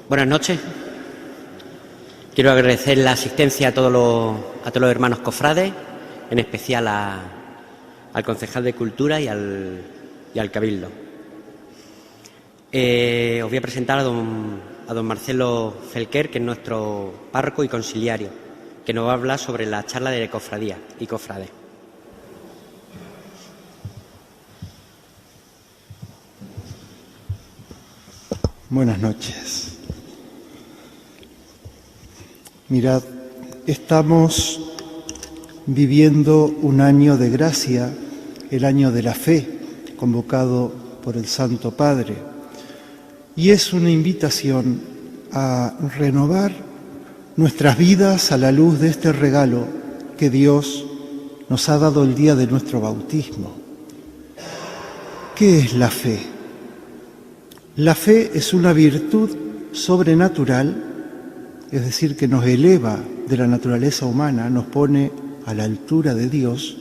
Buenas noches. Quiero agradecer la asistencia a todos los hermanos cofrades, en especial al concejal de Cultura y al Cabildo. Os voy a presentar a don Marcelo Felquer, que es nuestro párroco y conciliario, que nos va a hablar sobre la charla de cofradía y cofrades. Buenas noches. Mirad, estamos viviendo un año de gracia, el año de la fe, convocado por el Santo Padre, y es una invitación a renovar nuestras vidas a la luz de este regalo que Dios nos ha dado el día de nuestro bautismo. ¿Qué es la fe? La fe es una virtud sobrenatural, es decir, que nos eleva de la naturaleza humana, nos pone a la altura de Dios,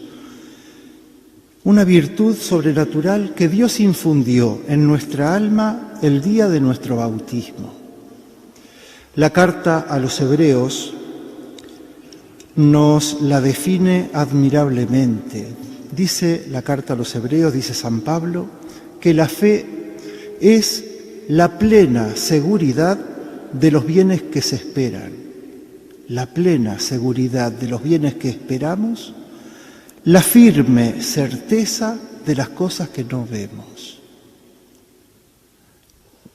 una virtud sobrenatural que Dios infundió en nuestra alma el día de nuestro bautismo. La carta a los Hebreos nos la define admirablemente. Dice la carta a los Hebreos, dice San Pablo, que la fe es la plena seguridad de los bienes que se esperan, la plena seguridad de los bienes que esperamos, la firme certeza de las cosas que no vemos.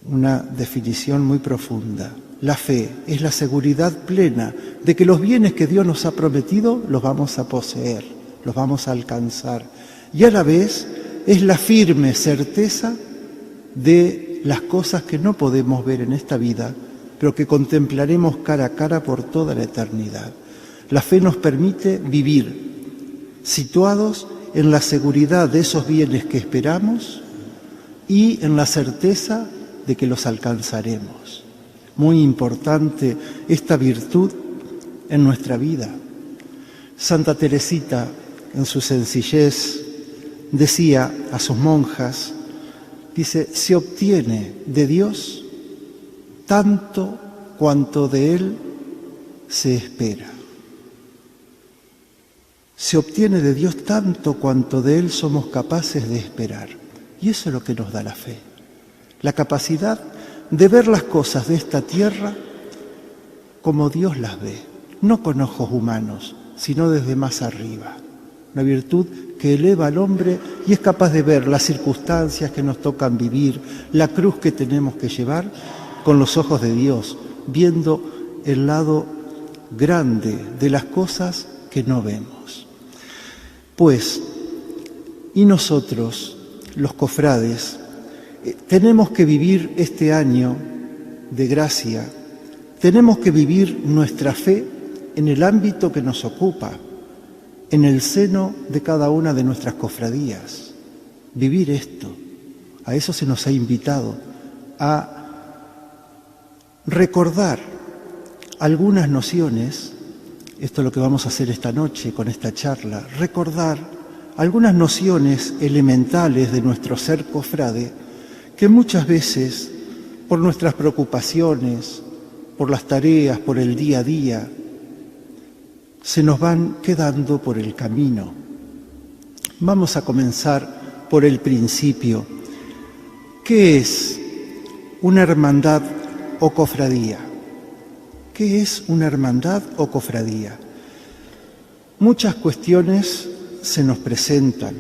Una definición muy profunda. La fe es la seguridad plena de que los bienes que Dios nos ha prometido los vamos a poseer, los vamos a alcanzar. Y a la vez es la firme certeza de las cosas que no podemos ver en esta vida, pero que contemplaremos cara a cara por toda la eternidad. La fe nos permite vivir situados en la seguridad de esos bienes que esperamos y en la certeza de que los alcanzaremos. Muy importante esta virtud en nuestra vida. Santa Teresita, en su sencillez, decía a sus monjas, dice, se obtiene de Dios tanto cuanto de Él se espera. Se obtiene de Dios tanto cuanto de Él somos capaces de esperar. Y eso es lo que nos da la fe. La capacidad de ver las cosas de esta tierra como Dios las ve, no con ojos humanos, sino desde más arriba. Una virtud que eleva al hombre y es capaz de ver las circunstancias que nos tocan vivir, la cruz que tenemos que llevar con los ojos de Dios, viendo el lado grande de las cosas que no vemos. Pues, y nosotros, los cofrades, tenemos que vivir este año de gracia, tenemos que vivir nuestra fe en el ámbito que nos ocupa, en el seno de cada una de nuestras cofradías. Vivir esto, a eso se nos ha invitado, a recordar algunas nociones, esto es lo que vamos a hacer esta noche con esta charla, recordar algunas nociones elementales de nuestro ser cofrade que muchas veces, por nuestras preocupaciones, por las tareas, por el día a día, se nos van quedando por el camino. Vamos a comenzar por el principio. ¿Qué es una hermandad o cofradía? ¿Qué es una hermandad o cofradía? Muchas cuestiones se nos presentan.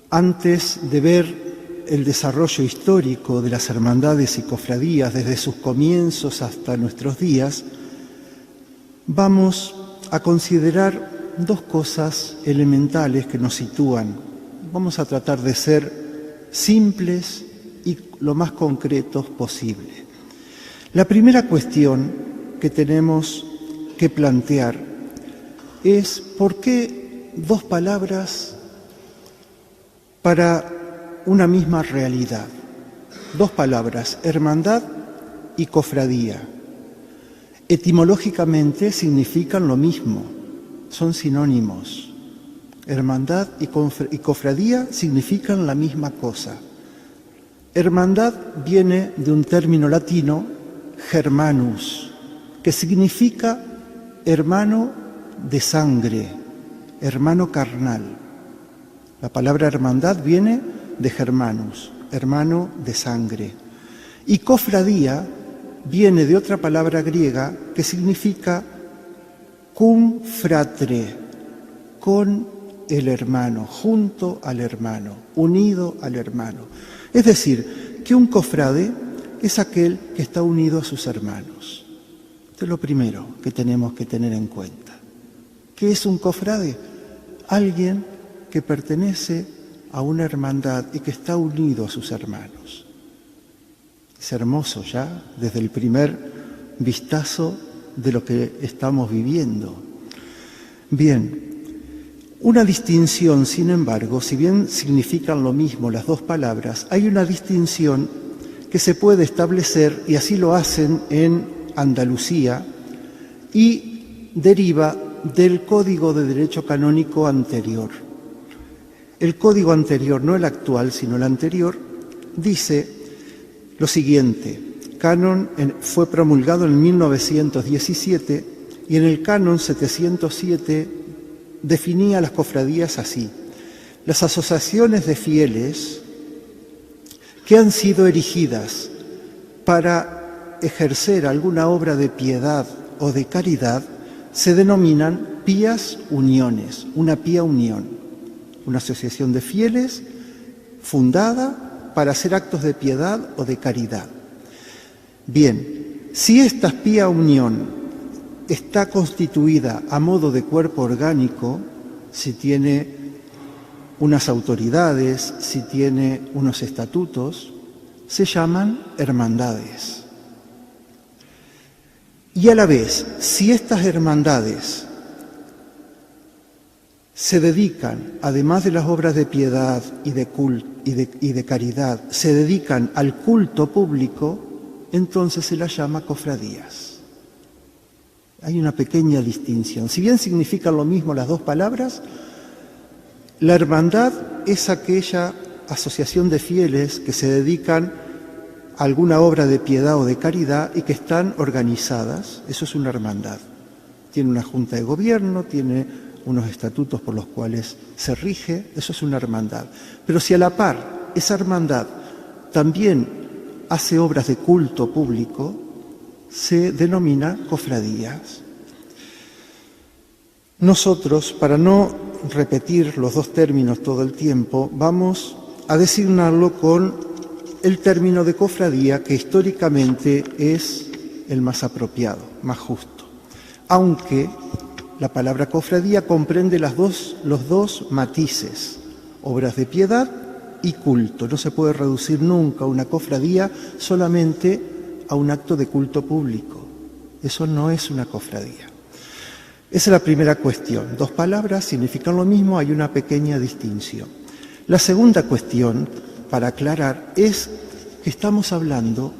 Antes de ver el desarrollo histórico de las hermandades y cofradías desde sus comienzos hasta nuestros días, vamos a considerar dos cosas elementales que nos sitúan. Vamos a tratar de ser simples y lo más concretos posible. La primera cuestión que tenemos que plantear es ¿por qué dos palabras para una misma realidad? Dos palabras, hermandad y cofradía. Etimológicamente significan lo mismo, son sinónimos. Hermandad y cofradía significan la misma cosa. Hermandad viene de un término latino, germanus, que significa hermano de sangre, hermano carnal. La palabra hermandad viene de germanus, hermano de sangre. Y cofradía viene de otra palabra griega que significa cum fratre, con el hermano, junto al hermano, unido al hermano. Es decir, que un cofrade es aquel que está unido a sus hermanos. Esto es lo primero que tenemos que tener en cuenta. ¿Qué es un cofrade? Alguien que pertenece a una hermandad y que está unido a sus hermanos. Es hermoso ya desde el primer vistazo de lo que estamos viviendo. Bien, una distinción, sin embargo, si bien significan lo mismo las dos palabras, hay una distinción que se puede establecer, y así lo hacen en Andalucía, y deriva del Código de Derecho Canónico anterior. El código anterior, no el actual, sino el anterior, dice lo siguiente. Canon fue promulgado en 1917 y en el Canon 707 definía las cofradías así: las asociaciones de fieles que han sido erigidas para ejercer alguna obra de piedad o de caridad se denominan pías uniones, una pía unión, una asociación de fieles fundada para hacer actos de piedad o de caridad. Bien, si esta pía unión está constituida a modo de cuerpo orgánico, si tiene unas autoridades, si tiene unos estatutos, se llaman hermandades. Y a la vez, si estas hermandades se dedican, además de las obras de piedad y de caridad, se dedican al culto público, entonces se las llama cofradías. Hay una pequeña distinción. Si bien significan lo mismo las dos palabras, la hermandad es aquella asociación de fieles que se dedican a alguna obra de piedad o de caridad y que están organizadas. Eso es una hermandad. Tiene una junta de gobierno, tiene unos estatutos por los cuales se rige, eso es una hermandad. Pero si a la par esa hermandad también hace obras de culto público, se denomina cofradías. Nosotros, para no repetir los dos términos todo el tiempo, vamos a designarlo con el término de cofradía, que históricamente es el más apropiado, más justo. Aunque la palabra cofradía comprende los dos matices, obras de piedad y culto. No se puede reducir nunca una cofradía solamente a un acto de culto público. Eso no es una cofradía. Esa es la primera cuestión. Dos palabras significan lo mismo, hay una pequeña distinción. La segunda cuestión, para aclarar, es que estamos hablando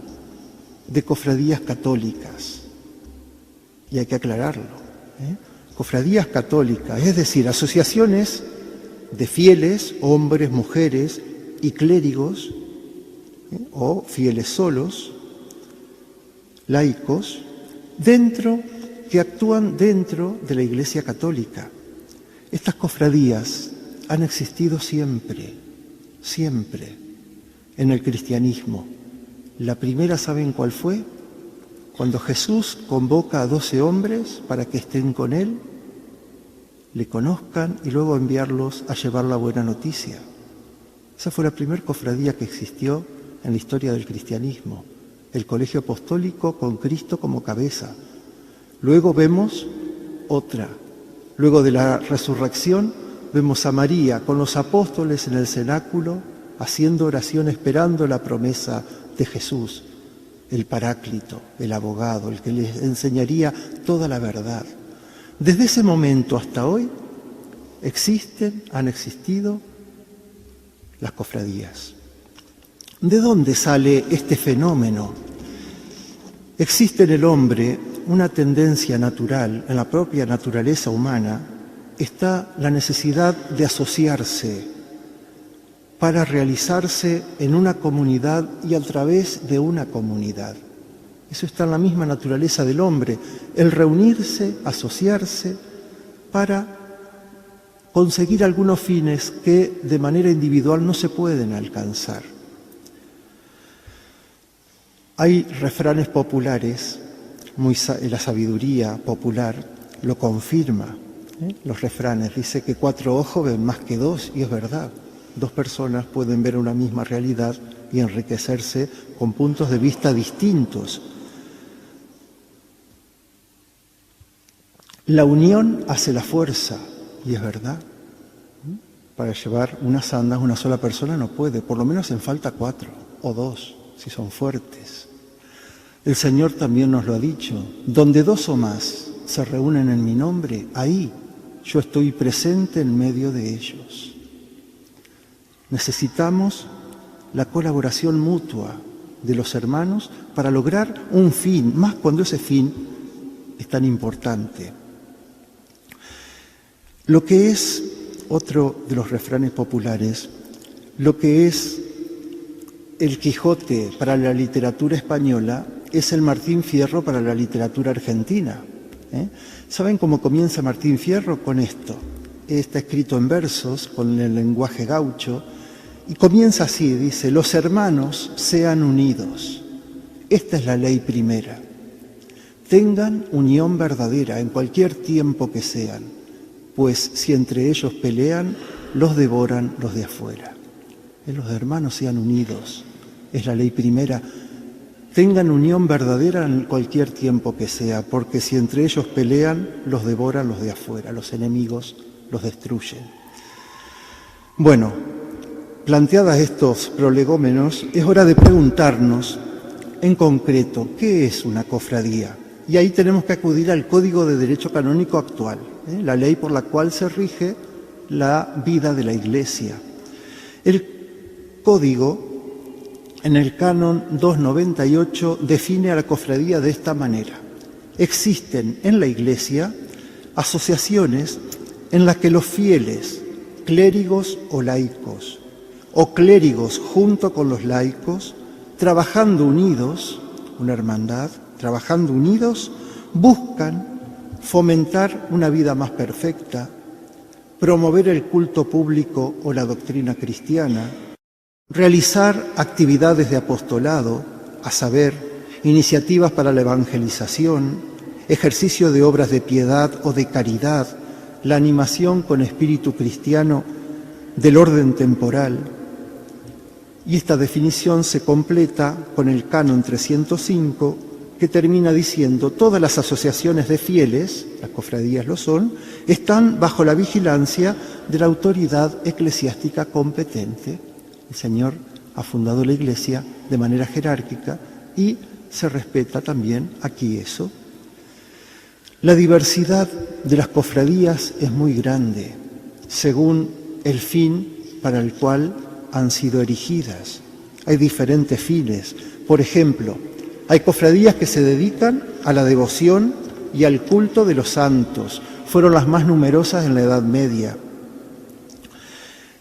de cofradías católicas. Y hay que aclararlo. Cofradías católicas, es decir, asociaciones de fieles, hombres, mujeres y clérigos, o fieles solos, laicos, dentro que actúan dentro de la Iglesia Católica. Estas cofradías han existido siempre, siempre, en el cristianismo. La primera, ¿saben cuál fue? Cuando Jesús convoca a 12 hombres para que estén con Él, le conozcan y luego enviarlos a llevar la buena noticia. Esa fue la primera cofradía que existió en la historia del cristianismo, el colegio apostólico con Cristo como cabeza. Luego vemos otra. Luego de la resurrección vemos a María con los apóstoles en el cenáculo haciendo oración esperando la promesa de Jesús, el Paráclito, el abogado, el que les enseñaría toda la verdad. Desde ese momento hasta hoy han existido las cofradías. ¿De dónde sale este fenómeno? Existe en el hombre una tendencia natural, en la propia naturaleza humana, está la necesidad de asociarse para realizarse en una comunidad y a través de una comunidad. Eso está en la misma naturaleza del hombre, el reunirse, asociarse para conseguir algunos fines que de manera individual no se pueden alcanzar. Hay refranes populares, la sabiduría popular lo confirma. Los refranes dice que 4 ojos ven más que 2, y es verdad. 2 personas pueden ver una misma realidad y enriquecerse con puntos de vista distintos. La unión hace la fuerza, y es verdad. Para llevar unas andas una sola persona no puede, por lo menos en falta 4 o 2, si son fuertes. El Señor también nos lo ha dicho, donde 2 o más se reúnen en mi nombre, ahí yo estoy presente en medio de ellos. Necesitamos la colaboración mutua de los hermanos para lograr un fin, más cuando ese fin es tan importante. Lo que es otro de los refranes populares, lo que es el Quijote para la literatura española es el Martín Fierro para la literatura argentina. ¿Saben cómo comienza Martín Fierro? Con esto. Está escrito en versos, con el lenguaje gaucho, y comienza así, dice: los hermanos sean unidos. Esta es la ley primera. Tengan unión verdadera en cualquier tiempo que sean, pues si entre ellos pelean, los devoran los de afuera. Los hermanos sean unidos, es la ley primera. Tengan unión verdadera en cualquier tiempo que sea, porque si entre ellos pelean, los devoran los de afuera, los enemigos los destruyen. Bueno, planteadas estos prolegómenos, es hora de preguntarnos en concreto, ¿qué es una cofradía? Y ahí tenemos que acudir al Código de Derecho Canónico actual, la ley por la cual se rige la vida de la Iglesia. El Código, en el Canon 298, define a la cofradía de esta manera: existen en la Iglesia asociaciones en las que los fieles, clérigos o laicos, o clérigos junto con los laicos, trabajando unidos, una hermandad, trabajando unidos, buscan fomentar una vida más perfecta, promover el culto público o la doctrina cristiana, realizar actividades de apostolado, a saber, iniciativas para la evangelización, ejercicio de obras de piedad o de caridad, la animación con espíritu cristiano del orden temporal. Y esta definición se completa con el Canon 305, que termina diciendo: todas las asociaciones de fieles, las cofradías lo son, están bajo la vigilancia de la autoridad eclesiástica competente. El Señor ha fundado la Iglesia de manera jerárquica y se respeta también aquí eso. La diversidad de las cofradías es muy grande, según el fin para el cual han sido erigidas. Hay diferentes fines. Por ejemplo, hay cofradías que se dedican a la devoción y al culto de los santos. Fueron las más numerosas en la Edad Media.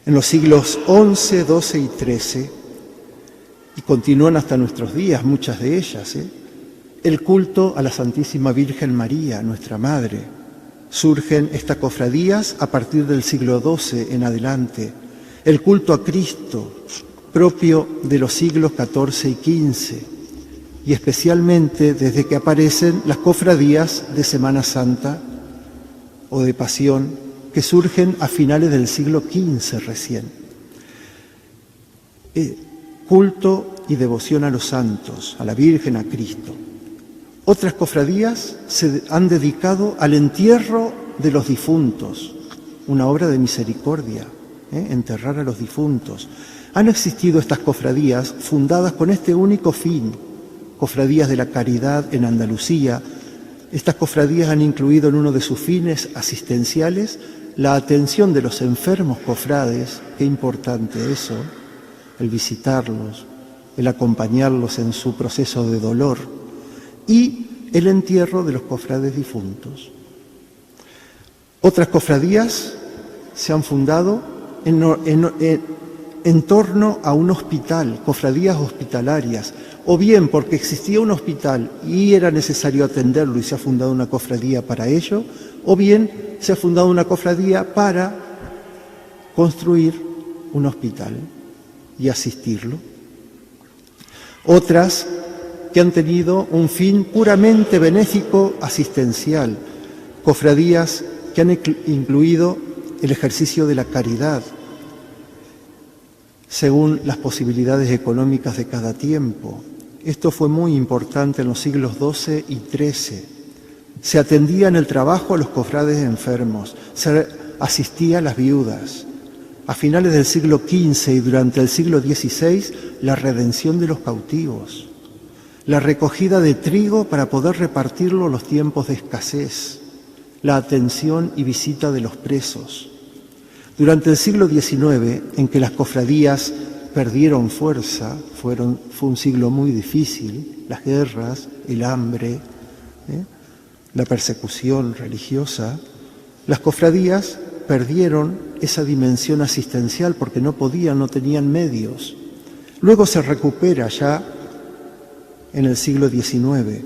En los siglos XI, XII y XIII, y continúan hasta nuestros días muchas de ellas, el culto a la Santísima Virgen María, nuestra Madre. Surgen estas cofradías a partir del siglo XII en adelante. El culto a Cristo, propio de los siglos XIV y XV, y especialmente desde que aparecen las cofradías de Semana Santa o de Pasión, que surgen a finales del siglo XV recién. Culto y devoción a los santos, a la Virgen, a Cristo. Otras cofradías se han dedicado al entierro de los difuntos, una obra de misericordia, enterrar a los difuntos. Han existido estas cofradías fundadas con este único fin, cofradías de la caridad en Andalucía. Estas cofradías han incluido en uno de sus fines asistenciales la atención de los enfermos cofrades, qué importante eso, el visitarlos, el acompañarlos en su proceso de dolor, y el entierro de los cofrades difuntos. Otras cofradías se han fundado en torno a un hospital, cofradías hospitalarias, o bien porque existía un hospital y era necesario atenderlo y se ha fundado una cofradía para ello, o bien se ha fundado una cofradía para construir un hospital y asistirlo. Otras que han tenido un fin puramente benéfico asistencial, cofradías que han incluido el ejercicio de la caridad según las posibilidades económicas de cada tiempo. Esto fue muy importante en los siglos XII y XIII. Se atendía en el trabajo a los cofrades enfermos, se asistía a las viudas. A finales del siglo XV y durante el siglo XVI, la redención de los cautivos, la recogida de trigo para poder repartirlo en los tiempos de escasez, la atención y visita de los presos. Durante el siglo XIX, en que las cofradías perdieron fuerza, fue un siglo muy difícil, las guerras, el hambre, la persecución religiosa, las cofradías perdieron esa dimensión asistencial porque no tenían medios. Luego se recupera ya en el siglo XIX.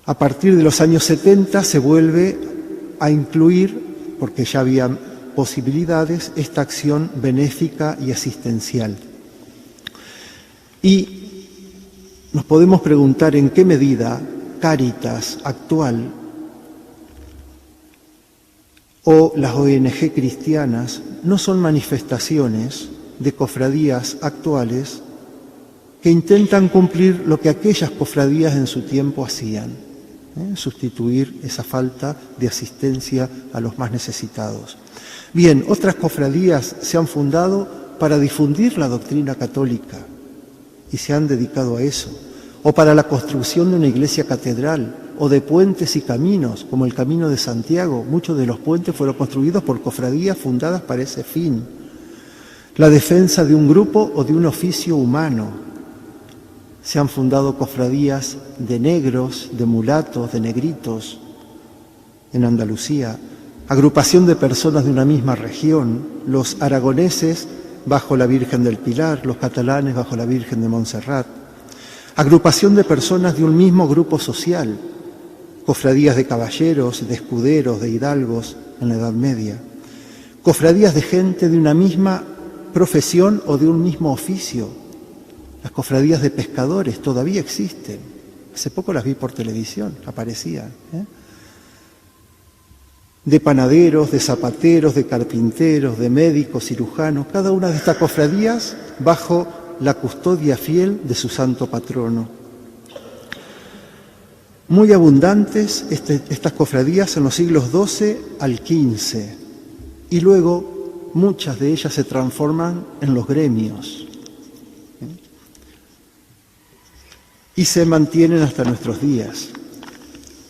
A partir de los años 70 se vuelve a incluir, porque ya había posibilidades, esta acción benéfica y asistencial. Y nos podemos preguntar en qué medida Cáritas actual o las ONG cristianas no son manifestaciones de cofradías actuales que intentan cumplir lo que aquellas cofradías en su tiempo hacían, sustituir esa falta de asistencia a los más necesitados. Bien, otras cofradías se han fundado para difundir la doctrina católica y se han dedicado a eso, o para la construcción de una iglesia catedral, o de puentes y caminos, como el Camino de Santiago. Muchos de los puentes fueron construidos por cofradías fundadas para ese fin. La defensa de un grupo o de un oficio humano. Se han fundado cofradías de negros, de mulatos, de negritos en Andalucía. Agrupación de personas de una misma región, los aragoneses bajo la Virgen del Pilar, los catalanes bajo la Virgen de Montserrat. Agrupación de personas de un mismo grupo social, cofradías de caballeros, de escuderos, de hidalgos en la Edad Media. Cofradías de gente de una misma profesión o de un mismo oficio. Las cofradías de pescadores todavía existen. Hace poco las vi por televisión, aparecían. De panaderos, de zapateros, de carpinteros, de médicos, cirujanos, cada una de estas cofradías bajo la custodia fiel de su santo patrono. Muy abundantes estas cofradías en los siglos XII al XV, y luego muchas de ellas se transforman en los gremios y se mantienen hasta nuestros días.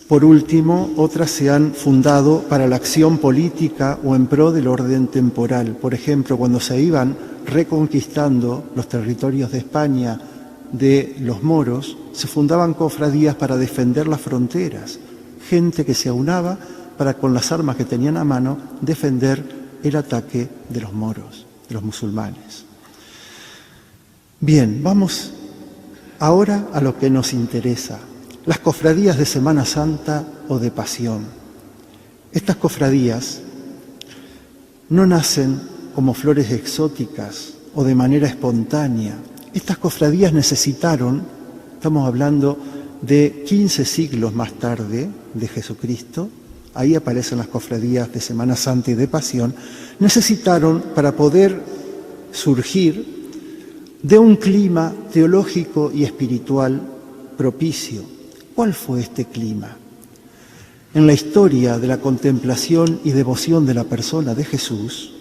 Por último, otras se han fundado para la acción política o en pro del orden temporal. Por ejemplo, cuando se iban reconquistando los territorios de España de los moros, se fundaban cofradías para defender las fronteras, gente que se aunaba para, con las armas que tenían a mano, defender el ataque de los moros, de los musulmanes. Bien, vamos Ahora a lo que nos interesa, las cofradías de Semana Santa o de Pasión. Estas cofradías no nacen como flores exóticas o de manera espontánea. Estas cofradías necesitaron, estamos hablando de 15 siglos más tarde de Jesucristo, ahí aparecen las cofradías de Semana Santa y de Pasión, necesitaron para poder surgir de un clima teológico y espiritual propicio. ¿Cuál fue este clima? En la historia de la contemplación y devoción de la persona de Jesús,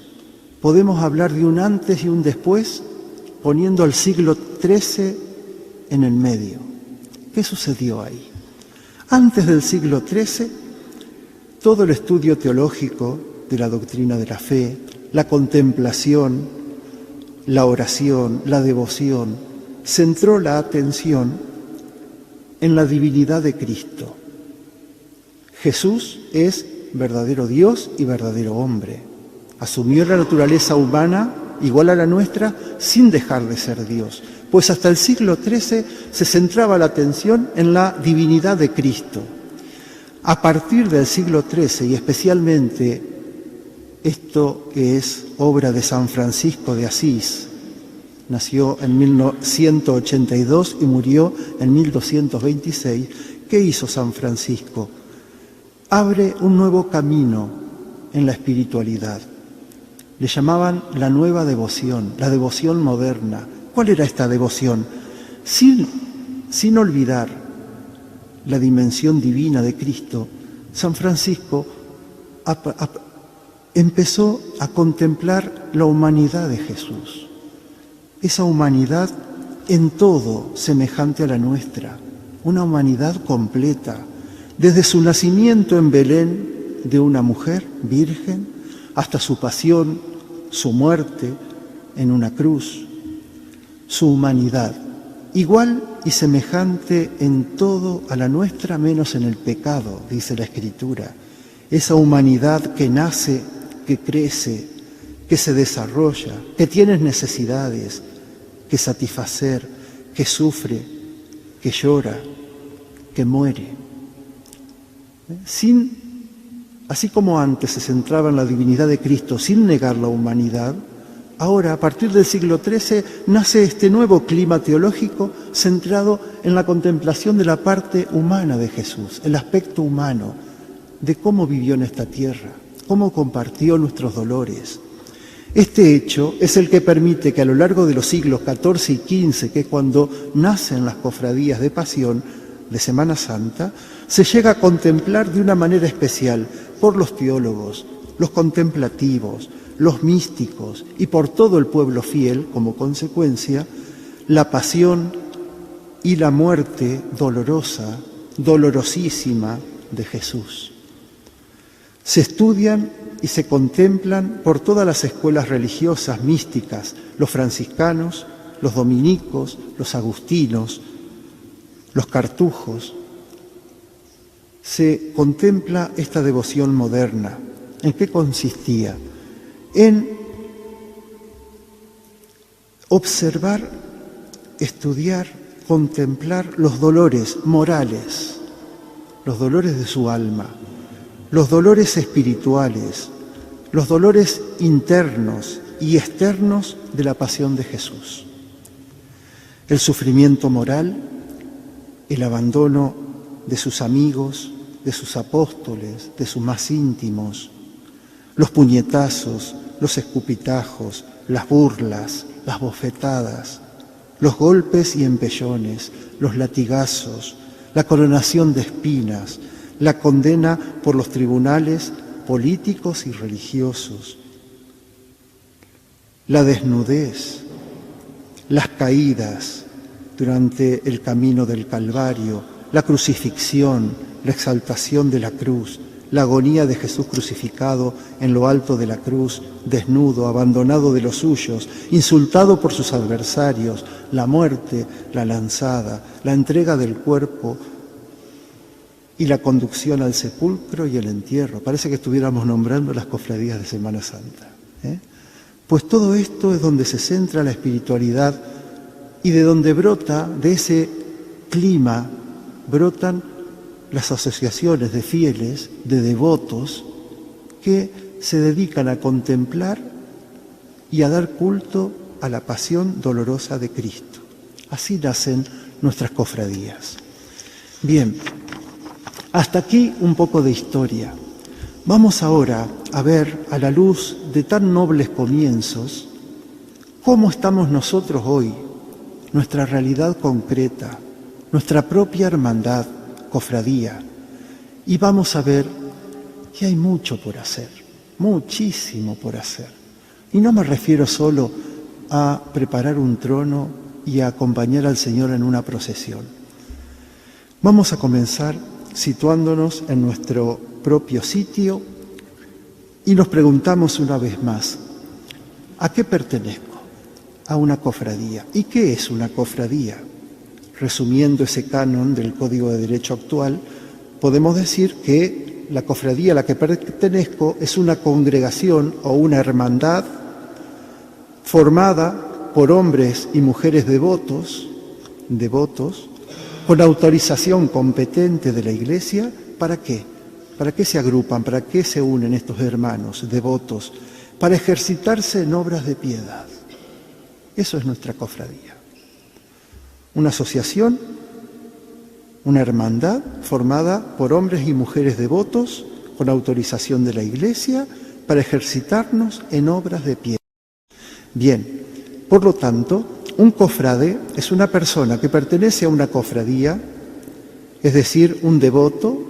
podemos hablar de un antes y un después, poniendo al siglo XIII en el medio. ¿Qué sucedió ahí? Antes del siglo XIII, todo el estudio teológico de la doctrina de la fe, la contemplación, la oración, la devoción, centró la atención en la divinidad de Cristo. Jesús es verdadero Dios y verdadero hombre. Asumió la naturaleza humana igual a la nuestra sin dejar de ser Dios. Pues hasta el siglo XIII se centraba la atención en la divinidad de Cristo. A partir del siglo XIII, y especialmente esto que es obra de San Francisco de Asís, nació en 1182 y murió en 1226, ¿qué hizo San Francisco? Abre un nuevo camino en la espiritualidad. Le llamaban la nueva devoción, la devoción moderna. ¿Cuál era esta devoción? Sin olvidar la dimensión divina de Cristo, San Francisco empezó a contemplar la humanidad de Jesús. Esa humanidad en todo semejante a la nuestra, una humanidad completa, desde su nacimiento en Belén de una mujer virgen hasta su pasión, su muerte en una cruz, su humanidad, igual y semejante en todo a la nuestra, menos en el pecado, dice la Escritura. Esa humanidad que nace, que crece, que se desarrolla, que tiene necesidades que satisfacer, que sufre, que llora, que muere. Así como antes se centraba en la divinidad de Cristo sin negar la humanidad, ahora, a partir del siglo XIII, nace este nuevo clima teológico centrado en la contemplación de la parte humana de Jesús, el aspecto humano, de cómo vivió en esta tierra, cómo compartió nuestros dolores. Este hecho es el que permite que a lo largo de los siglos XIV y XV, que es cuando nacen las cofradías de Pasión, de Semana Santa, se llega a contemplar de una manera especial por los teólogos, los contemplativos, los místicos y por todo el pueblo fiel, como consecuencia, la pasión y la muerte dolorosa, dolorosísima de Jesús. Se estudian y se contemplan por todas las escuelas religiosas místicas, los franciscanos, los dominicos, los agustinos, los cartujos. Se contempla esta devoción moderna. ¿En qué consistía? En observar, estudiar, contemplar los dolores morales, los dolores de su alma, los dolores espirituales, los dolores internos y externos de la pasión de Jesús. El sufrimiento moral, el abandono de sus amigos, de sus apóstoles, de sus más íntimos, los puñetazos, los escupitajos, las burlas, las bofetadas, los golpes y empellones, los latigazos, la coronación de espinas, la condena por los tribunales políticos y religiosos, la desnudez, las caídas durante el camino del Calvario, la crucifixión, la exaltación de la cruz, la agonía de Jesús crucificado en lo alto de la cruz, desnudo, abandonado de los suyos, insultado por sus adversarios, la muerte, la lanzada, la entrega del cuerpo y la conducción al sepulcro y el entierro. Parece que estuviéramos nombrando las cofradías de Semana Santa. Pues todo esto es donde se centra la espiritualidad y de donde brota, de ese clima, brotan las asociaciones de fieles, de devotos, que se dedican a contemplar y a dar culto a la pasión dolorosa de Cristo. Así nacen nuestras cofradías. Bien, hasta aquí un poco de historia. Vamos ahora a ver, a la luz de tan nobles comienzos, cómo estamos nosotros hoy, nuestra realidad concreta, nuestra propia hermandad, cofradía. Y vamos a ver que hay mucho por hacer, muchísimo por hacer. Y no me refiero solo a preparar un trono y a acompañar al Señor en una procesión. Vamos a comenzar situándonos en nuestro propio sitio y nos preguntamos una vez más, ¿a qué pertenezco? A una cofradía. ¿Y qué es una cofradía? Resumiendo ese canon del Código de Derecho actual, podemos decir que la cofradía a la que pertenezco es una congregación o una hermandad formada por hombres y mujeres devotos, con autorización competente de la Iglesia. ¿Para qué? ¿Para qué se agrupan? ¿Para qué se unen estos hermanos devotos? Para ejercitarse en obras de piedad. Eso es nuestra cofradía. Una asociación, una hermandad formada por hombres y mujeres devotos con autorización de la Iglesia para ejercitarnos en obras de piedad. Bien, por lo tanto, un cofrade es una persona que pertenece a una cofradía, es decir, un devoto,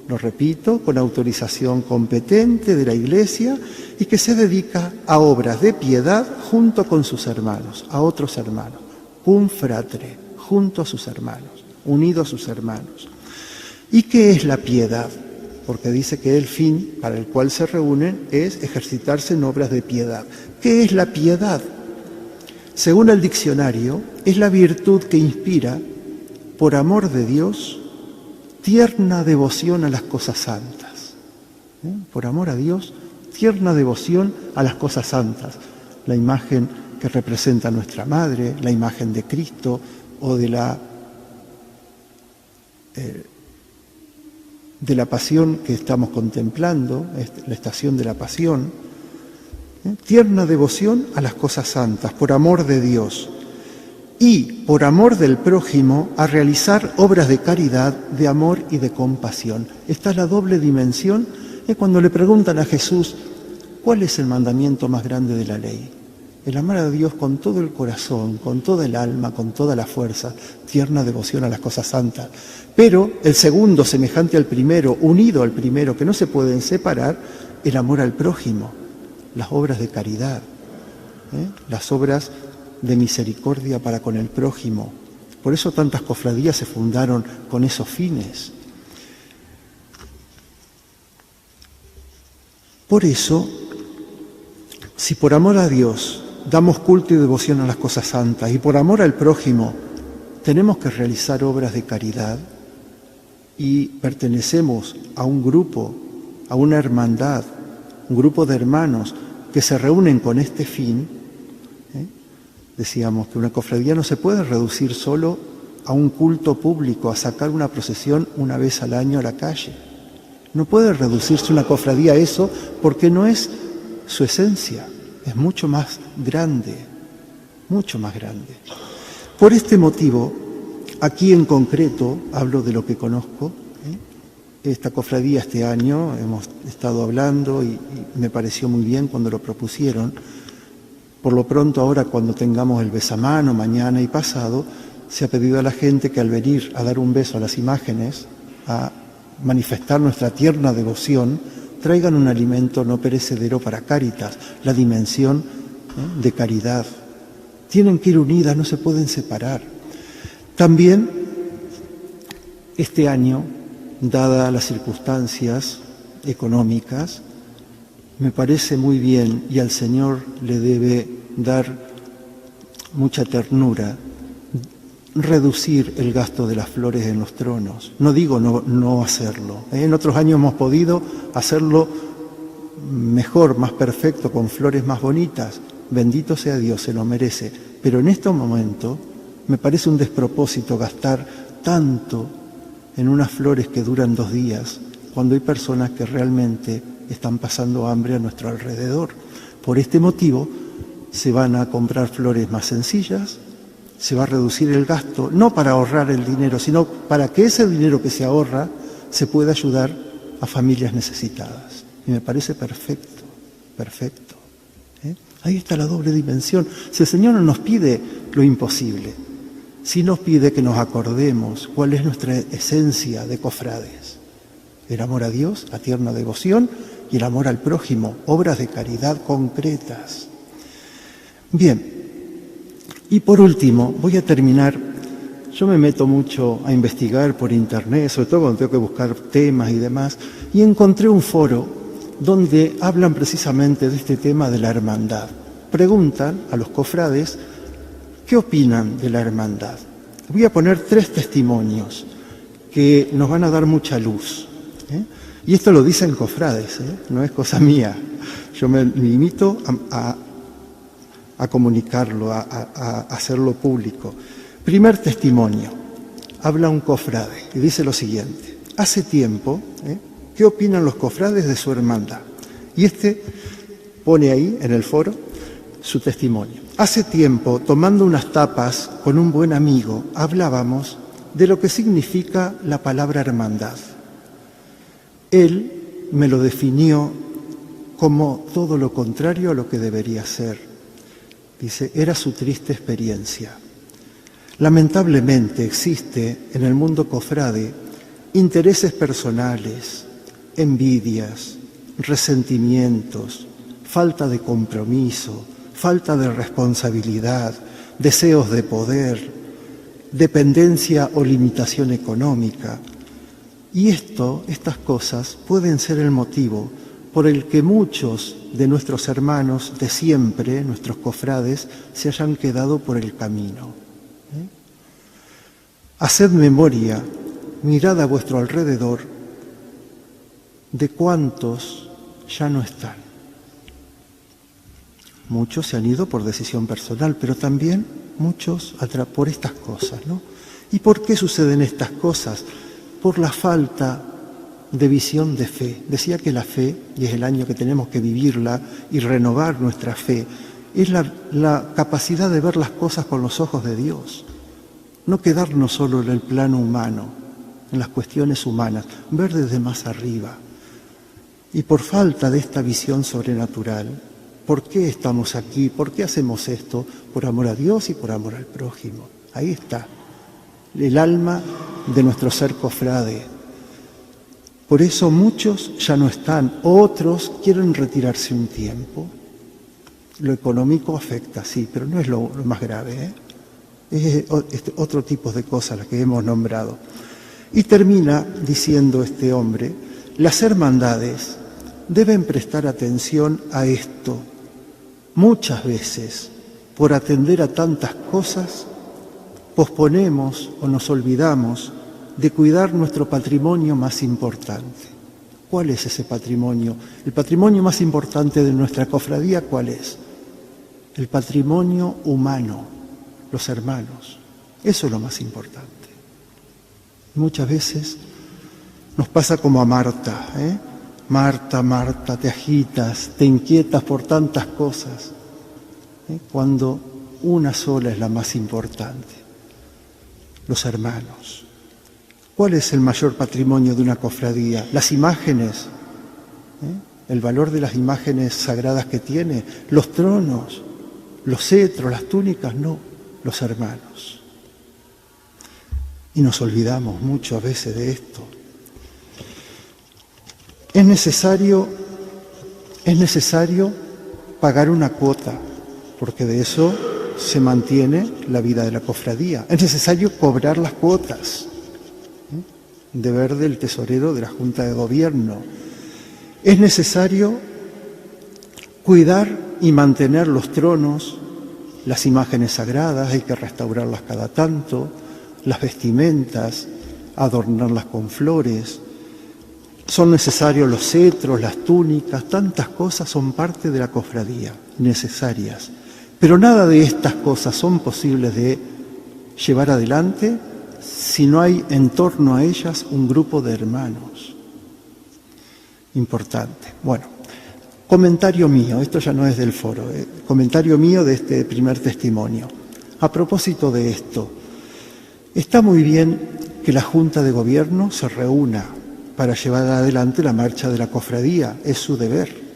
lo repito, con autorización competente de la Iglesia y que se dedica a obras de piedad junto con sus hermanos, a otros hermanos, cum fratre, junto a sus hermanos, unido a sus hermanos. ¿Y qué es la piedad? Porque dice que el fin para el cual se reúnen es ejercitarse en obras de piedad. ¿Qué es la piedad? Según el diccionario, es la virtud que inspira, por amor de Dios, tierna devoción a las cosas santas. Por amor a Dios, tierna devoción a las cosas santas. La imagen que representa a nuestra Madre, la imagen de Cristo o de la pasión que estamos contemplando, la estación de la pasión. Tierna devoción a las cosas santas, por amor de Dios. Y por amor del prójimo a realizar obras de caridad, de amor y de compasión. Esta es la doble dimensión. Cuando le preguntan a Jesús, ¿cuál es el mandamiento más grande de la ley? El amar a Dios con todo el corazón, con toda el alma, con toda la fuerza, tierna devoción a las cosas santas. Pero el segundo, semejante al primero, unido al primero, que no se pueden separar, el amor al prójimo, las obras de caridad, las obras de misericordia para con el prójimo. Por eso tantas cofradías se fundaron con esos fines. Por eso, si por amor a Dios damos culto y devoción a las cosas santas y por amor al prójimo tenemos que realizar obras de caridad y pertenecemos a un grupo, a una hermandad, un grupo de hermanos que se reúnen con este fin, decíamos que una cofradía no se puede reducir solo a un culto público, a sacar una procesión una vez al año a la calle. No puede reducirse una cofradía a eso porque no es su esencia, es mucho más grande, mucho más grande. Por este motivo, aquí en concreto, hablo de lo que conozco, esta cofradía este año, hemos estado hablando y me pareció muy bien cuando lo propusieron. Por lo pronto ahora cuando tengamos el besamano, mañana y pasado, se ha pedido a la gente que al venir a dar un beso a las imágenes, a manifestar nuestra tierna devoción, traigan un alimento no perecedero para Cáritas, la dimensión de caridad. Tienen que ir unidas, no se pueden separar. También este año, dadas las circunstancias económicas, me parece muy bien y al Señor le debe dar mucha ternura reducir el gasto de las flores en los tronos. No digo no hacerlo. En otros años hemos podido hacerlo mejor, más perfecto, con flores más bonitas. Bendito sea Dios, se lo merece. Pero en este momento me parece un despropósito gastar tanto en unas flores que duran 2 días, cuando hay personas que realmente están pasando hambre a nuestro alrededor. Por este motivo, se van a comprar flores más sencillas, se va a reducir el gasto, no para ahorrar el dinero, sino para que ese dinero que se ahorra se pueda ayudar a familias necesitadas. Y me parece perfecto, perfecto. Ahí está la doble dimensión. Si el Señor no nos pide lo imposible, sí nos pide que nos acordemos cuál es nuestra esencia de cofrades. El amor a Dios, la tierna devoción, y el amor al prójimo, obras de caridad concretas. Bien, y por último, voy a terminar. Yo me meto mucho a investigar por internet, sobre todo cuando tengo que buscar temas y demás, y encontré un foro donde hablan precisamente de este tema de la hermandad. Preguntan a los cofrades qué opinan de la hermandad. Voy a poner 3 testimonios que nos van a dar mucha luz. Y esto lo dicen cofrades, no es cosa mía. Yo me limito a comunicarlo, a hacerlo público. Primer testimonio, habla un cofrade y dice lo siguiente: hace tiempo, ¿qué opinan los cofrades de su hermandad? Y este pone ahí en el foro su testimonio. Hace tiempo, tomando unas tapas con un buen amigo, hablábamos de lo que significa la palabra hermandad. Él me lo definió como todo lo contrario a lo que debería ser. Dice, era su triste experiencia. Lamentablemente existe en el mundo cofrade intereses personales, envidias, resentimientos, falta de compromiso, falta de responsabilidad, deseos de poder, dependencia o limitación económica. Y estas cosas pueden ser el motivo por el que muchos de nuestros hermanos de siempre, nuestros cofrades, se hayan quedado por el camino. Haced memoria, mirad a vuestro alrededor de cuántos ya no están. Muchos se han ido por decisión personal, pero también muchos por estas cosas, ¿no? ¿Y por qué suceden estas cosas? Por la falta de visión de fe. Decía que la fe, y es el año que tenemos que vivirla y renovar nuestra fe, es la capacidad de ver las cosas con los ojos de Dios. No quedarnos solo en el plano humano, en las cuestiones humanas, ver desde más arriba. Y por falta de esta visión sobrenatural, ¿por qué estamos aquí? ¿Por qué hacemos esto? Por amor a Dios y por amor al prójimo. Ahí está el alma de nuestro ser cofrade. Por eso muchos ya no están, otros quieren retirarse un tiempo. Lo económico afecta, sí, pero no es lo más grave, Es otro tipo de cosas las que hemos nombrado. Y termina diciendo este hombre, las hermandades deben prestar atención a esto. Muchas veces, por atender a tantas cosas, posponemos o nos olvidamos de cuidar nuestro patrimonio más importante. ¿Cuál es ese patrimonio? El patrimonio más importante de nuestra cofradía, ¿cuál es? El patrimonio humano, los hermanos. Eso es lo más importante. Muchas veces nos pasa como a Marta, Marta, Marta, te agitas, te inquietas por tantas cosas, cuando una sola es la más importante. Los hermanos. ¿Cuál es el mayor patrimonio de una cofradía? Las imágenes, el valor de las imágenes sagradas que tiene, los tronos, los cetros, las túnicas, no, los hermanos. Y nos olvidamos mucho a veces de esto. Es necesario pagar una cuota, porque de eso se mantiene la vida de la cofradía. Es necesario cobrar las cuotas, deber del tesorero de la Junta de Gobierno. Es necesario cuidar y mantener los tronos, las imágenes sagradas, hay que restaurarlas cada tanto, las vestimentas, adornarlas con flores. Son necesarios los cetros, las túnicas, tantas cosas son parte de la cofradía, necesarias. Pero nada de estas cosas son posibles de llevar adelante si no hay en torno a ellas un grupo de hermanos. Importante. Bueno, comentario mío, esto ya no es del foro, comentario mío de este primer testimonio. A propósito de esto, está muy bien que la Junta de Gobierno se reúna para llevar adelante la marcha de la cofradía, es su deber.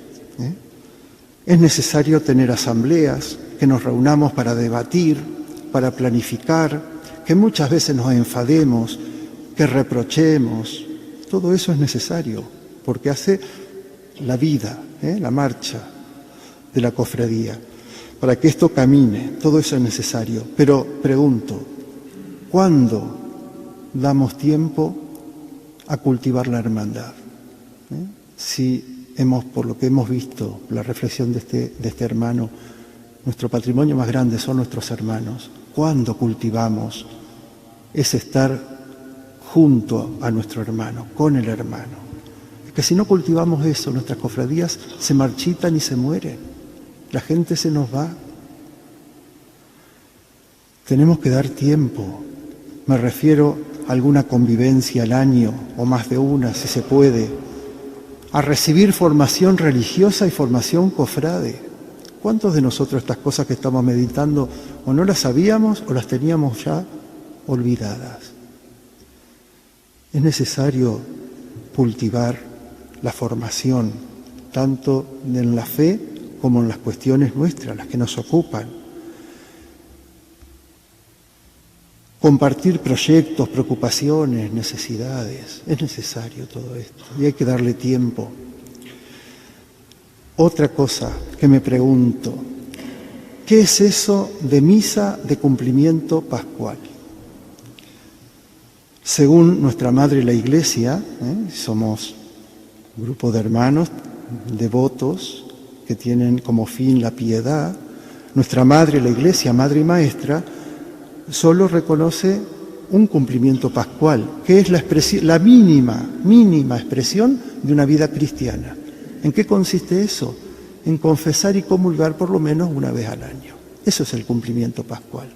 Es necesario tener asambleas, que nos reunamos para debatir, para planificar, que muchas veces nos enfademos, que reprochemos. Todo eso es necesario, porque hace la vida, la marcha de la cofradía. Para que esto camine, todo eso es necesario. Pero pregunto, ¿cuándo damos tiempo a cultivar la hermandad? Si por lo que hemos visto, la reflexión de este hermano, nuestro patrimonio más grande son nuestros hermanos. ¿Cuándo cultivamos ese estar junto a nuestro hermano, con el hermano? Es que si no cultivamos eso, nuestras cofradías se marchitan y se mueren. La gente se nos va. Tenemos que dar tiempo. Me refiero a alguna convivencia al año, o más de una, si se puede, a recibir formación religiosa y formación cofrade. ¿Cuántos de nosotros estas cosas que estamos meditando o no las sabíamos o las teníamos ya olvidadas? Es necesario cultivar la formación, tanto en la fe como en las cuestiones nuestras, las que nos ocupan. Compartir proyectos, preocupaciones, necesidades. Es necesario todo esto y hay que darle tiempo. Otra cosa que me pregunto, ¿qué es eso de misa de cumplimiento pascual? Según nuestra Madre la Iglesia, somos un grupo de hermanos devotos que tienen como fin la piedad, nuestra Madre la Iglesia, Madre y Maestra, solo reconoce un cumplimiento pascual, que es la mínima expresión de una vida cristiana. ¿En qué consiste eso? En confesar y comulgar por lo menos una vez al año. Eso es el cumplimiento pascual.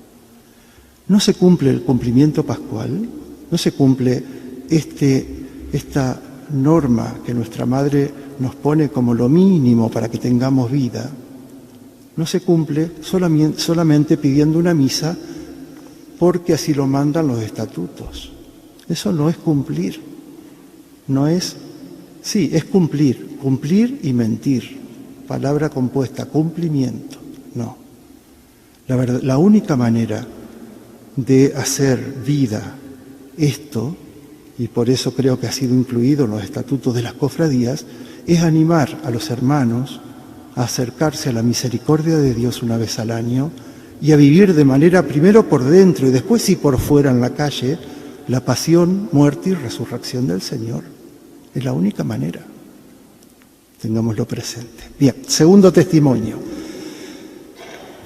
No se cumple el cumplimiento pascual, no se cumple esta norma que nuestra Madre nos pone como lo mínimo para que tengamos vida. No se cumple solamente pidiendo una misa porque así lo mandan los estatutos. Eso no es cumplir. Es cumplir y mentir. Palabra compuesta, cumplimiento. No. La única manera de hacer vida esto, y por eso creo que ha sido incluido en los estatutos de las cofradías, es animar a los hermanos a acercarse a la misericordia de Dios una vez al año y a vivir de manera, primero por dentro y después sí por fuera en la calle, la pasión, muerte y resurrección del Señor. Es la única manera. Tengámoslo presente. Bien, segundo testimonio.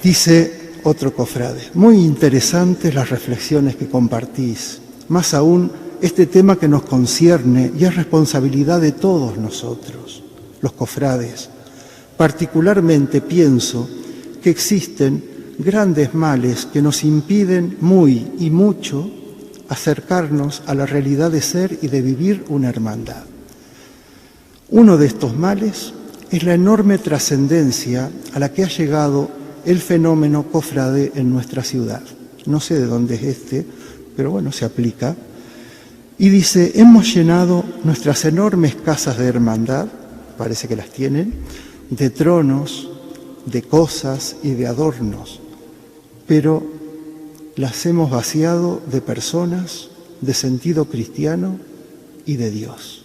Dice otro cofrade, muy interesantes las reflexiones que compartís, más aún este tema que nos concierne y es responsabilidad de todos nosotros, los cofrades. Particularmente pienso que existen grandes males que nos impiden muy y mucho acercarnos a la realidad de ser y de vivir una hermandad. Uno de estos males es la enorme trascendencia a la que ha llegado el fenómeno cofrade en nuestra ciudad. No sé de dónde es pero bueno, se aplica. Y dice, hemos llenado nuestras enormes casas de hermandad, parece que las tienen, de tronos, de cosas y de adornos, pero las hemos vaciado de personas, de sentido cristiano y de Dios.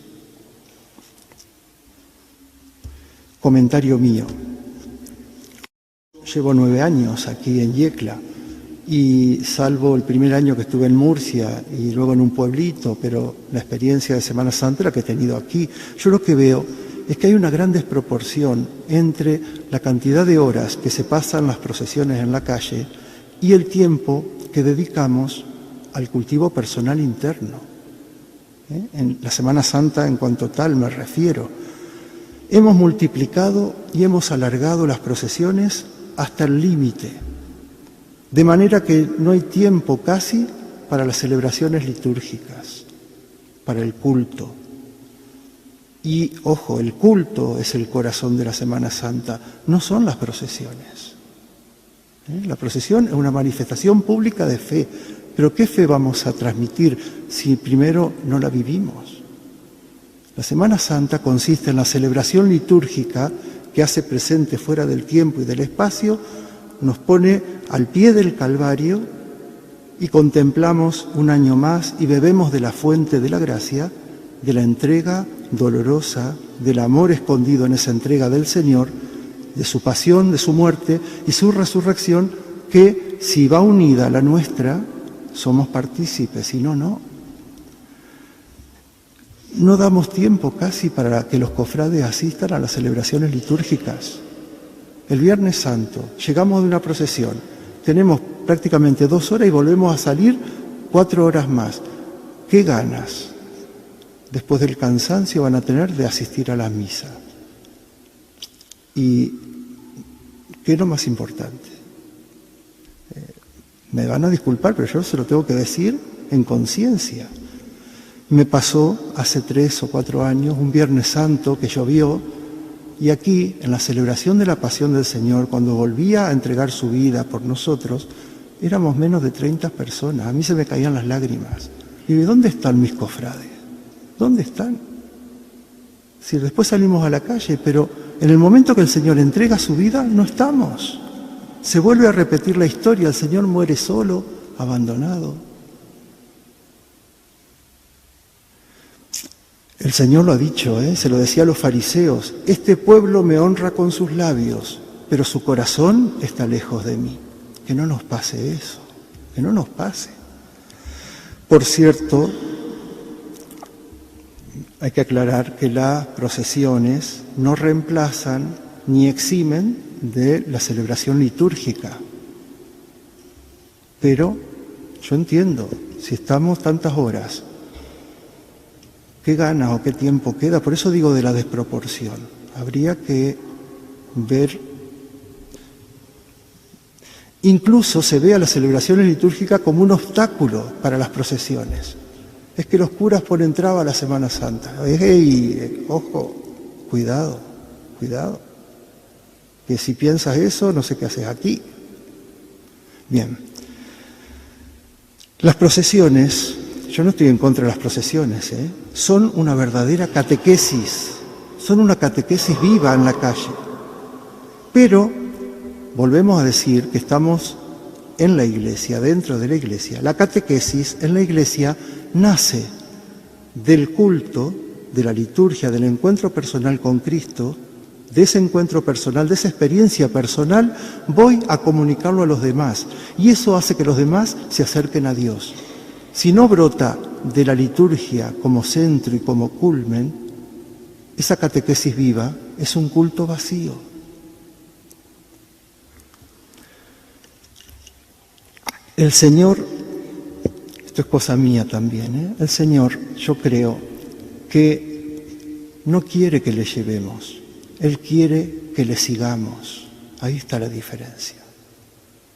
Comentario mío. Llevo 9 años aquí en Yecla y salvo el primer año que estuve en Murcia y luego en un pueblito, pero la experiencia de Semana Santa la que he tenido aquí, yo lo que veo es que hay una gran desproporción entre la cantidad de horas que se pasan las procesiones en la calle y el tiempo que dedicamos al cultivo personal interno. En la Semana Santa, en cuanto tal, me refiero. Hemos multiplicado y hemos alargado las procesiones hasta el límite, de manera que no hay tiempo casi para las celebraciones litúrgicas, para el culto. Y, ojo, el culto es el corazón de la Semana Santa, no son las procesiones. La procesión es una manifestación pública de fe, pero ¿qué fe vamos a transmitir si primero no la vivimos? La Semana Santa consiste en la celebración litúrgica que hace presente fuera del tiempo y del espacio, nos pone al pie del Calvario y contemplamos un año más y bebemos de la fuente de la gracia, de la entrega dolorosa, del amor escondido en esa entrega del Señor, de su pasión, de su muerte y su resurrección, que si va unida a la nuestra, somos partícipes, si no, no. No damos tiempo casi para que los cofrades asistan a las celebraciones litúrgicas. El Viernes Santo, llegamos de una procesión, tenemos prácticamente 2 horas y volvemos a salir 4 horas más. ¿Qué ganas después del cansancio van a tener de asistir a la misa? ¿Y qué es lo más importante? Me van a disculpar, pero yo se lo tengo que decir en conciencia. Me pasó hace 3 o 4 años, un Viernes Santo que llovió, y aquí, en la celebración de la Pasión del Señor, cuando volvía a entregar su vida por nosotros, éramos menos de 30 personas. A mí se me caían las lágrimas. Y digo, ¿dónde están mis cofrades? ¿Dónde están? Si después salimos a la calle, pero en el momento que el Señor entrega su vida, no estamos. Se vuelve a repetir la historia, el Señor muere solo, abandonado. El Señor lo ha dicho, se lo decía a los fariseos, este pueblo me honra con sus labios, pero su corazón está lejos de mí. Que no nos pase eso, que no nos pase. Por cierto, hay que aclarar que las procesiones no reemplazan ni eximen de la celebración litúrgica. Pero yo entiendo, si estamos tantas horas, ¿qué ganas o qué tiempo queda? Por eso digo de la desproporción. Habría que ver. Incluso se ve a las celebraciones litúrgicas como un obstáculo para las procesiones. Es que los curas ponen traba a la Semana Santa. ¡Ey! Ojo, cuidado, cuidado. Que si piensas eso, no sé qué haces aquí. Bien. Las procesiones, yo no estoy en contra de las procesiones, son una verdadera catequesis, son una catequesis viva en la calle. Pero volvemos a decir que estamos en la Iglesia, dentro de la Iglesia. La catequesis en la Iglesia nace del culto, de la liturgia, del encuentro personal con Cristo. De ese encuentro personal, de esa experiencia personal, voy a comunicarlo a los demás. Y eso hace que los demás se acerquen a Dios. Si no brota de la liturgia como centro y como culmen, esa catequesis viva es un culto vacío. El Señor, esto es cosa mía también, el Señor, yo creo que no quiere que le llevemos, Él quiere que le sigamos. Ahí está la diferencia.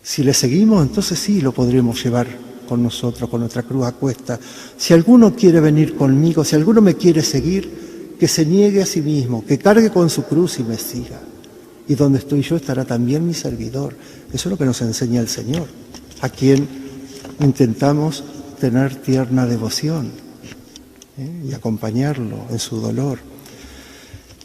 Si le seguimos, entonces sí lo podremos llevar con nosotros, con nuestra cruz a cuesta. Si alguno quiere venir conmigo, si alguno me quiere seguir, que se niegue a sí mismo, que cargue con su cruz y me siga. Y donde estoy yo estará también mi servidor. Eso es lo que nos enseña el Señor, a quien intentamos tener tierna devoción y acompañarlo en su dolor.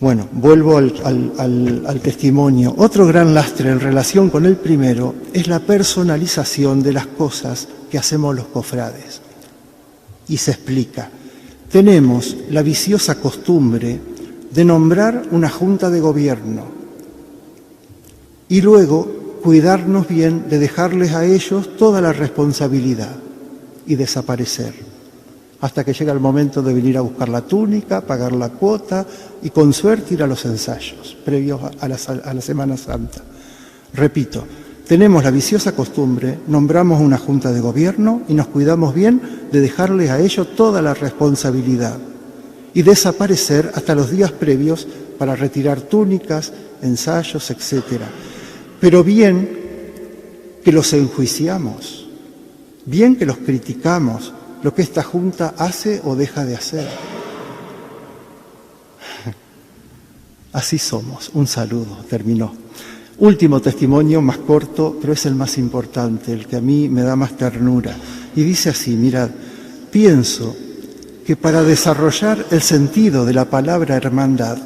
Bueno, vuelvo al testimonio. Otro gran lastre en relación con el primero es la personalización de las cosas que hacemos los cofrades. Y se explica. Tenemos la viciosa costumbre de nombrar una junta de gobierno y luego cuidarnos bien de dejarles a ellos toda la responsabilidad y desaparecer. Hasta que llega el momento de venir a buscar la túnica, pagar la cuota y con suerte ir a los ensayos previos a la Semana Santa. Repito, tenemos la viciosa costumbre, nombramos una junta de gobierno y nos cuidamos bien de dejarles a ellos toda la responsabilidad y desaparecer hasta los días previos para retirar túnicas, ensayos, etc. pero bien que los enjuiciamos, bien que los criticamos, lo que esta Junta hace o deja de hacer. Así somos. Un saludo, terminó. Último testimonio, más corto, pero es el más importante, el que a mí me da más ternura. Y dice así, mirad, pienso que para desarrollar el sentido de la palabra hermandad,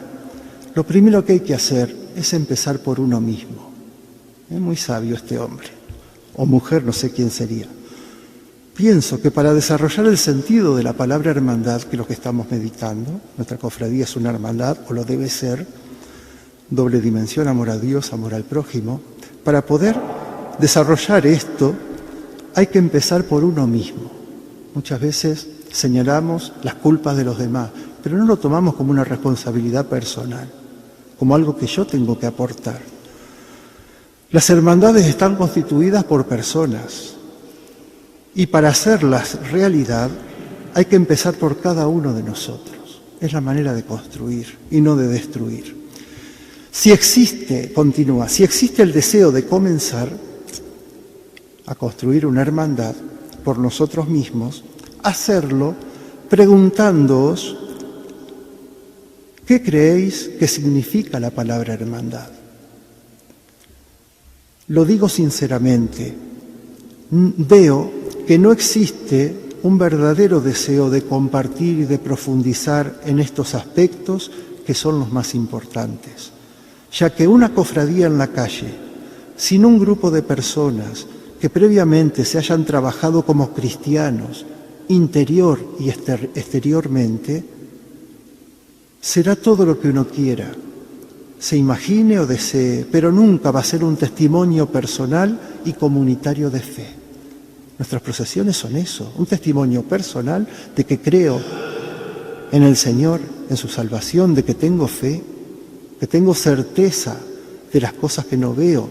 lo primero que hay que hacer es empezar por uno mismo. Es muy sabio este hombre, o mujer, no sé quién sería. Pienso que para desarrollar el sentido de la palabra hermandad, que es lo que estamos meditando, nuestra cofradía es una hermandad, o lo debe ser, doble dimensión, amor a Dios, amor al prójimo, para poder desarrollar esto hay que empezar por uno mismo. Muchas veces señalamos las culpas de los demás, pero no lo tomamos como una responsabilidad personal, como algo que yo tengo que aportar. Las hermandades están constituidas por personas y para hacerlas realidad hay que empezar por cada uno de nosotros. Es la manera de construir y no de destruir. Si existe, continúa, si existe el deseo de comenzar a construir una hermandad por nosotros mismos, hacerlo preguntándoos ¿qué creéis que significa la palabra hermandad? Lo digo sinceramente, veo que no existe un verdadero deseo de compartir y de profundizar en estos aspectos que son los más importantes, ya que una cofradía en la calle, sin un grupo de personas que previamente se hayan trabajado como cristianos, interior y exteriormente, será todo lo que uno quiera, se imagine o desee, pero nunca va a ser un testimonio personal y comunitario de fe. Nuestras procesiones son eso, un testimonio personal de que creo en el Señor, en su salvación, de que tengo fe, que tengo certeza de las cosas que no veo,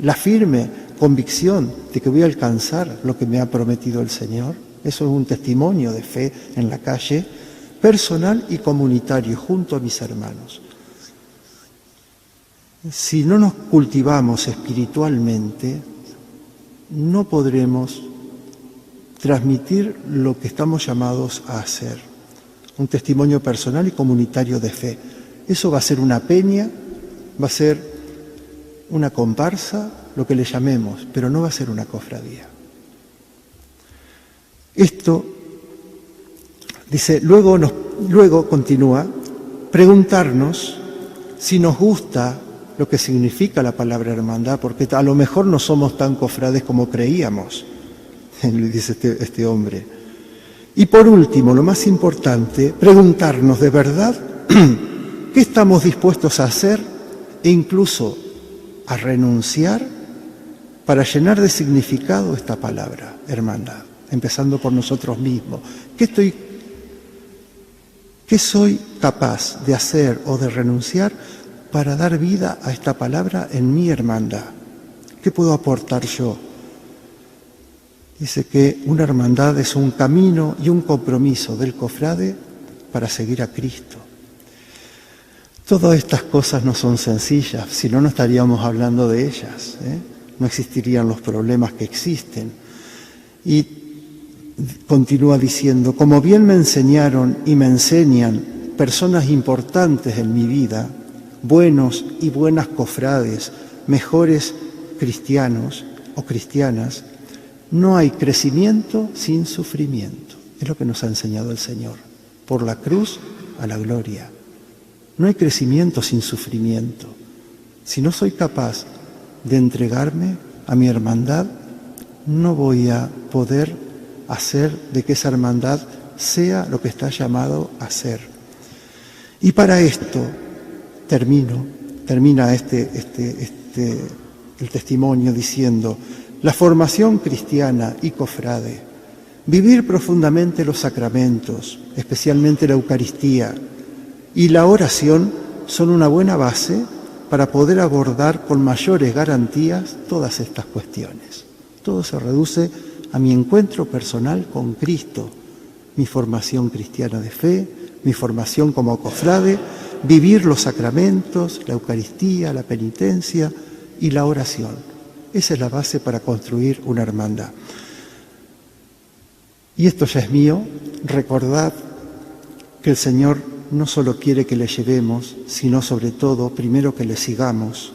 la firme convicción de que voy a alcanzar lo que me ha prometido el Señor. Eso es un testimonio de fe en la calle, personal y comunitario, junto a mis hermanos. Si no nos cultivamos espiritualmente, no podremos transmitir lo que estamos llamados a hacer, un testimonio personal y comunitario de fe. Eso va a ser una peña, va a ser una comparsa, lo que le llamemos, pero no va a ser una cofradía. Esto, dice, luego continúa, preguntarnos si nos gusta lo que significa la palabra hermandad, porque a lo mejor no somos tan cofrades como creíamos, le dice este hombre. Y por último, lo más importante, preguntarnos de verdad qué estamos dispuestos a hacer e incluso a renunciar para llenar de significado esta palabra, hermandad, empezando por nosotros mismos. ¿Qué soy capaz de hacer o de renunciar para dar vida a esta palabra en mi hermandad? ¿Qué puedo aportar yo? Dice que una hermandad es un camino y un compromiso del cofrade para seguir a Cristo. Todas estas cosas no son sencillas, si no, no estaríamos hablando de ellas, no existirían los problemas que existen. Y continúa diciendo, como bien me enseñaron y me enseñan personas importantes en mi vida, buenos y buenas cofrades, mejores cristianos o cristianas, no hay crecimiento sin sufrimiento. Es lo que nos ha enseñado el Señor, por la cruz a la gloria. No hay crecimiento sin sufrimiento. Si no soy capaz de entregarme a mi hermandad, no voy a poder hacer de que esa hermandad sea lo que está llamado a ser. Y para esto termina el testimonio diciendo, la formación cristiana y cofrade, vivir profundamente los sacramentos, especialmente la Eucaristía, y la oración son una buena base para poder abordar con mayores garantías todas estas cuestiones. Todo se reduce a mi encuentro personal con Cristo, mi formación cristiana de fe, mi formación como cofrade, vivir los sacramentos, la Eucaristía, la penitencia y la oración. Esa es la base para construir una hermandad. Y esto ya es mío. Recordad que el Señor no solo quiere que le llevemos, sino sobre todo, primero que le sigamos.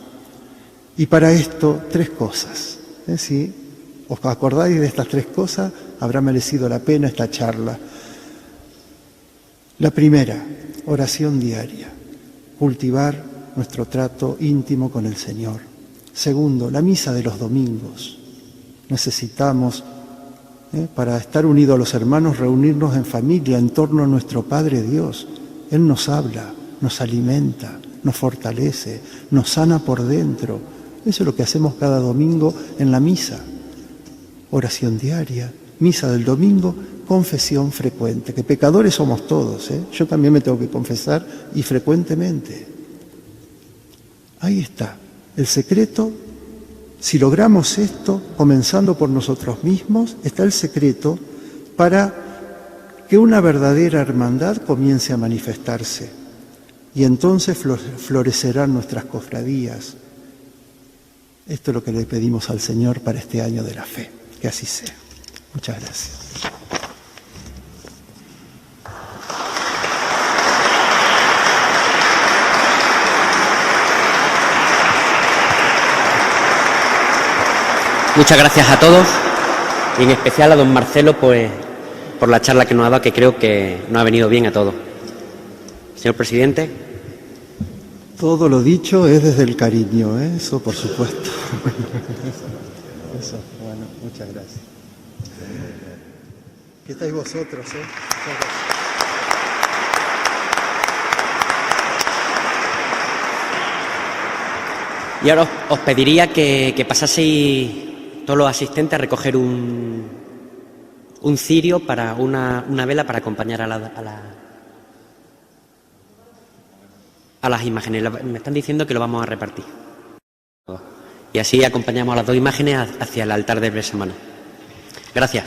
Y para esto, 3 cosas. Si os acordáis de estas 3 cosas, habrá merecido la pena esta charla. La primera, oración diaria. Cultivar nuestro trato íntimo con el Señor. Segundo, la misa de los domingos. Necesitamos, para estar unidos a los hermanos, reunirnos en familia en torno a nuestro Padre Dios. Él nos habla, nos alimenta, nos fortalece, nos sana por dentro. Eso es lo que hacemos cada domingo en la misa. Oración diaria, misa del domingo, confesión frecuente, que pecadores somos todos, Yo también me tengo que confesar y frecuentemente. Ahí está el secreto. Si logramos esto, comenzando por nosotros mismos, está el secreto para que una verdadera hermandad comience a manifestarse. Y entonces florecerán nuestras cofradías. Esto es lo que le pedimos al Señor para este año de la fe. Que así sea. Muchas gracias. Muchas gracias a todos y en especial a don Marcelo pues, por la charla que nos ha dado, que creo que nos ha venido bien a todos. Señor presidente. Todo lo dicho es desde el cariño, eso por supuesto. Eso, bueno, muchas gracias. ¿Qué estáis vosotros? Y ahora os pediría que pasaseis todos los asistentes a recoger un cirio para una vela para acompañar a las imágenes. Me están diciendo que lo vamos a repartir. Y así acompañamos a las 2 imágenes hacia el altar de Bresamana. Gracias.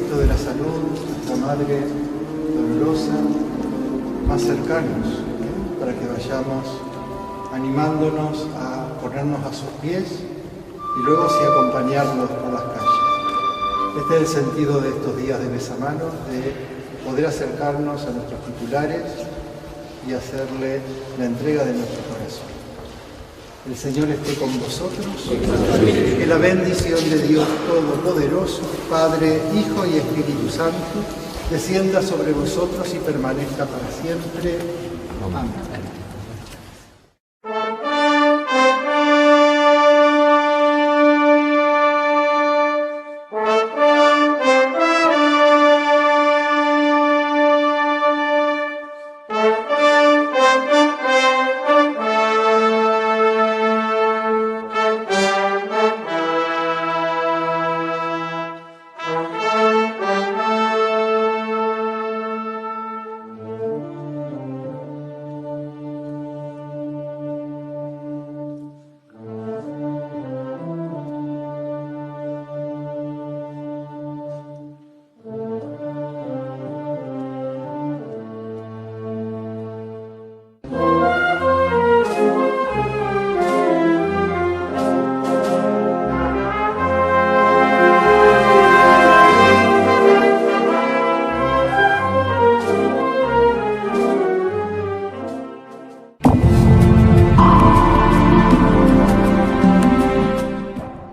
Ministro de la Salud, nuestra Madre Dolorosa, más cercanos, para que vayamos animándonos a ponernos a sus pies y luego sí acompañarlos por las calles. Este es el sentido de estos días de besamanos, de poder acercarnos a nuestros titulares y hacerle la entrega de nuestro corazón. El Señor esté con vosotros. Que la bendición de Dios Todopoderoso, Padre, Hijo y Espíritu Santo, descienda sobre vosotros y permanezca para siempre. Amén.